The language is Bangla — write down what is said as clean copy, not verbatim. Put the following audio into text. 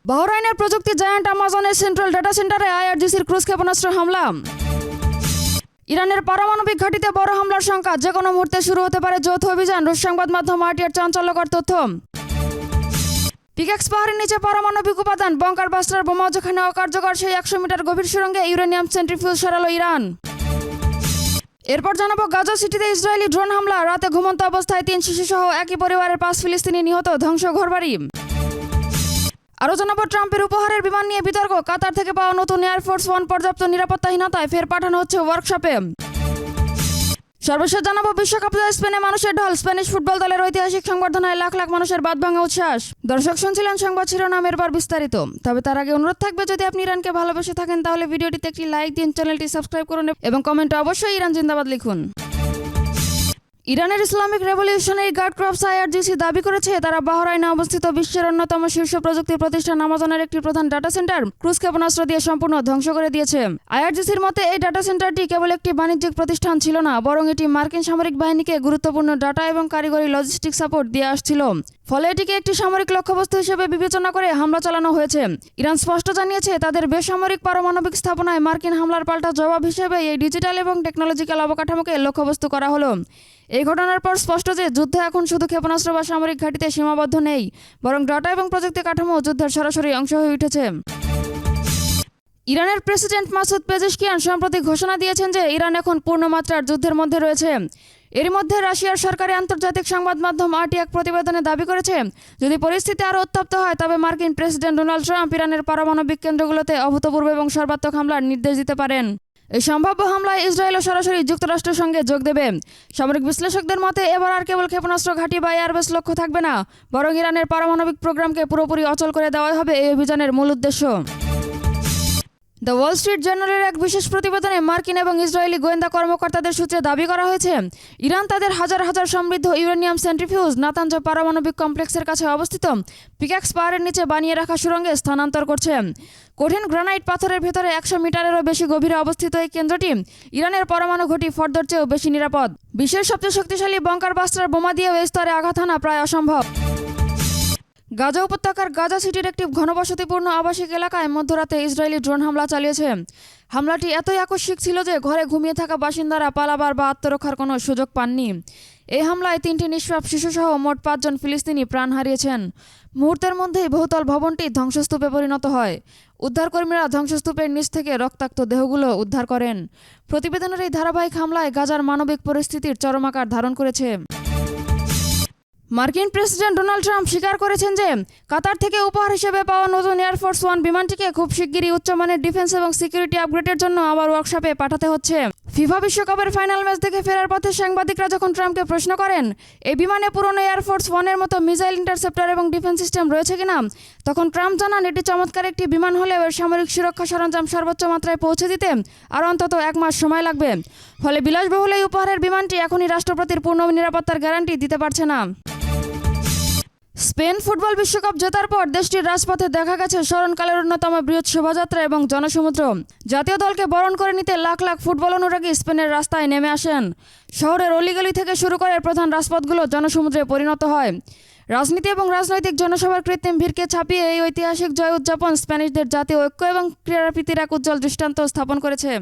বাহরাইনের প্রযুক্তি জায়ান্ট আমাজনের সেন্ট্রাল ডাটা সেন্টারে আইআরজিসির ক্রুজ ক্ষেপণাস্ত্র হামলা। ইরানের পারমাণবিক ঘাঁটিতে বড় হামলার শঙ্কা, যে কোনো মুহূর্তে শুরু হতে পারে যৌথ অভিযান, রুশ সংবাদ মাধ্যম আরটিআর চাঞ্চল্যকর তথ্য। পিক্যাক্স পাহাড়ের নিচে পারমাণবিক উপাদান, বঙ্কার বাস্টার বোমা যেখানে অকার্যকর, সেই 100 মিটার গভীর সুড়ঙ্গে ইউরেনিয়াম সেন্ট্রিফিউজ সরালো ইরান। এরপর জানাবো গাজা সিটিতে ইসরায়েলি ড্রোন হামলা, রাতে ঘুমন্ত অবস্থায় 3 শিশুসহ একই পরিবারের 5 ফিলিস্তিনি নিহত, ধ্বংস ঘরবাড়ি। আরও জানাবো ট্রাম্পের উপহারের বিমান নিয়ে বিতর্ক, কাতার থেকে পাওয়া নতুন এয়ারফোর্স ওয়ান পর্যাপ্ত নিরাপত্তাহীনতায় ফের পাঠানো হচ্ছে ওয়ার্কশপে। সর্বশেষ জানাবো বিশ্বকাপ জয়ে স্পেনে মানুষের ঢল, স্প্যানিশ ফুটবল দলের ঐতিহাসিক সংবর্ধনায় লাখ লাখ মানুষের বাঁধভাঙা উচ্ছ্বাস। দর্শক শুনছিলেন সংবাদ শিরোনাম, এরপর বিস্তারিত। তবে তার আগে অনুরোধ থাকবে, যদি আপনি ইরানকে ভালোবেসে থাকেন তাহলে ভিডিওটিতে একটি লাইক দিন, চ্যানেলটি সাবস্ক্রাইব করুন এবং কমেন্টে অবশ্যই ইরান জিন্দাবাদ লিখুন। ইরানের Islamic Revolutionary Guard Corps IRGC দাবি করেছে তারা বাহরাইনে অবস্থিত বিশ্বের অন্যতম শীর্ষ প্রযুক্তি প্রতিষ্ঠান আমাজনের একটি প্রধান ডাটা সেন্টার ক্রুজ ক্ষেপণাস্ত্র দিয়ে সম্পূর্ণ ধ্বংস করে দিয়েছে। আইআরজিসির মতে এই ডাটা সেন্টারটি কেবল একটি বাণিজ্যিক প্রতিষ্ঠান ছিল না, বরং এটি মার্কিন সামরিক বাহিনীকে গুরুত্বপূর্ণ ডাটা এবং কারিগরি লজিস্টিক সাপোর্ট দিয়ে আসছিল। ফলে এটিকে একটি সামরিক লক্ষ্যবস্তু হিসেবে বিবেচনা করে হামলা চালানো হয়েছে। ইরান স্পষ্ট জানিয়েছে তাদের বেসামরিক পারমাণবিক স্থাপনায় মার্কিন হামলার পাল্টা জবাব হিসেবে এই ডিজিটাল এবং টেকনোলজিক্যাল অবকাঠামোকে লক্ষ্যবস্তু করা হলো। এই ঘটনার পর স্পষ্ট যে যুদ্ধ এখন শুধু ক্ষেপণাস্ত্র বা সামরিক ঘাঁটিতে সীমাবদ্ধ নেই, বরং ডাটা এবং প্রযুক্তি কাঠামো যুদ্ধের সরাসরি অংশ হয়ে উঠেছে। ইরানের প্রেসিডেন্ট মাসুদ পেজেশকিয়ান সম্প্রতি ঘোষণা দিয়েছেন যে ইরান এখন পূর্ণমাত্রার যুদ্ধের মধ্যে রয়েছে। এর মধ্যে রাশিয়ার সরকারি আন্তর্জাতিক সংবাদ মাধ্যম আরটি এক প্রতিবেদনে দাবি করেছে, যদি পরিস্থিতি আরও উত্তপ্ত হয় তবে মার্কিন প্রেসিডেন্ট ডোনাল্ড ট্রাম্প ইরানের পারমাণবিক কেন্দ্রগুলোতে অভূতপূর্ব এবং সর্বাত্মক হামলার নির্দেশ দিতে পারেন। এই সম্ভাব্য হামলায় ইসরায়েলও সরাসরি যুক্তরাষ্ট্রের সঙ্গে যোগ দেবে। সামরিক বিশ্লেষকদের মতে এবার আর কেবল ক্ষেপণাস্ত্র ঘাঁটি বা এয়ারবেস লক্ষ্য থাকবে না, বরং ইরানের পারমাণবিক প্রোগ্রামকে পুরোপুরি অচল করে দেওয়াই হবে এই অভিযানের মূল উদ্দেশ্য। দ্য ওয়াল স্ট্রিট জার্নালের এক বিশেষ প্রতিবেদনে মার্কিন এবং ইসরায়েলি গোয়েন্দা কর্মকর্তাদের সূত্রে দাবি করা হয়েছে, ইরান তাদের হাজার হাজার সমৃদ্ধ ইউরেনিয়াম সেন্ট্রিফিউজ নাতানজ পারমাণবিক কমপ্লেক্সের কাছে অবস্থিত পিক্যাক্স পাহাড়ের নিচে বানিয়ে রাখা সুড়ঙ্গে স্থানান্তর করছে। কঠিন গ্রানাইট পাথরের ভেতরে 100 মিটারেরও বেশি গভীরে অবস্থিত এই কেন্দ্রটি ইরানের পরমাণু ঘাঁটি ফর্দর চেয়েও বেশি নিরাপদ। বিশ্বের সবচেয়ে শক্তিশালী বঙ্কার বাস্টার বোমা দিয়েও এই স্তরে আঘাত হানা প্রায় অসম্ভব। গাজা উপত্যকার গাজা সিটির একটি ঘনবসতিপূর্ণ আবাসিক এলাকায় মধ্যরাতে ইসরায়েলি ড্রোন হামলা চালিয়েছে। হামলাটি এতই আকস্মিক ছিল যে ঘরে ঘুমিয়ে থাকা বাসিন্দারা পালাবার বা আত্মরক্ষার কোনো সুযোগ পাননি। এই হামলায় 3টি নিষ্পাপ শিশুসহ মোট 5 জন ফিলিস্তিনি প্রাণ হারিয়েছেন। মুহূর্তের মধ্যেই বহুতল ভবনটি ধ্বংসস্তূপে পরিণত হয়। উদ্ধারকর্মীরা ধ্বংসস্তূপের নিচ থেকে রক্তাক্ত দেহগুলো উদ্ধার করেন। প্রতিবেদনের এই ধারাবাহিক হামলায় গাজার মানবিক পরিস্থিতির চরম আকার ধারণ করেছে। মার্কিন প্রেসিডেন্ট ডোনাল্ড ট্রাম্প স্বীকার করেছেন যে কাতার থেকে উপহার হিসেবে পাওয়া নতুন এয়ারফোর্স ওয়ান বিমানটিকে খুব শিগগিরই উচ্চমানের ডিফেন্স এবং সিকিউরিটি আপগ্রেডের জন্য আবার ওয়ার্কশপে পাঠাতে হচ্ছে। ফিফা বিশ্বকাপের ফাইনাল ম্যাচ দেখে ফেরার পথে সাংবাদিকরা যখন ট্রাম্পকে প্রশ্ন করেন এই বিমানে পুরনো এয়ারফোর্স ওয়ানের মতো মিসাইল ইন্টারসেপ্টর এবং ডিফেন্স সিস্টেম রয়েছে কিনা, তখন ট্রাম্প জানান এটি চমৎকার একটি বিমান হলেও এর সামরিক সুরক্ষা সরঞ্জাম সর্বোচ্চ মাত্রায় পৌঁছে দিতে আর অন্তত 1 মাস সময় লাগবে। ফলে বিলাসবহুল এই উপহারের বিমানটি এখনই রাষ্ট্রপতির পূর্ণ নিরাপত্তার গ্যারান্টি দিতে পারছে না। স্পেন ফুটবল বিশ্বকাপ জেতার পর দেশটির রাজপথে দেখা গেছে স্মরণকালের অন্যতম বৃহৎ শোভাযাত্রা এবং জনসমুদ্র। জাতীয় দলকে বরণ করে নিতে লাখ লাখ ফুটবল অনুরাগী স্পেনের রাস্তায় নেমে আসেন। শহরের অলিগলি থেকে শুরু করে প্রধান রাজপথগুলো জনসমুদ্রে পরিণত হয়। রাজনীতি এবং রাজনৈতিক জনসভার কৃত্রিম ভিড়কে ছাপিয়ে এই ঐতিহাসিক জয় উদযাপন স্প্যানিশদের জাতীয় ঐক্য এবং ক্রীড়াপ্রীতির এক উজ্জ্বল দৃষ্টান্ত স্থাপন করেছে।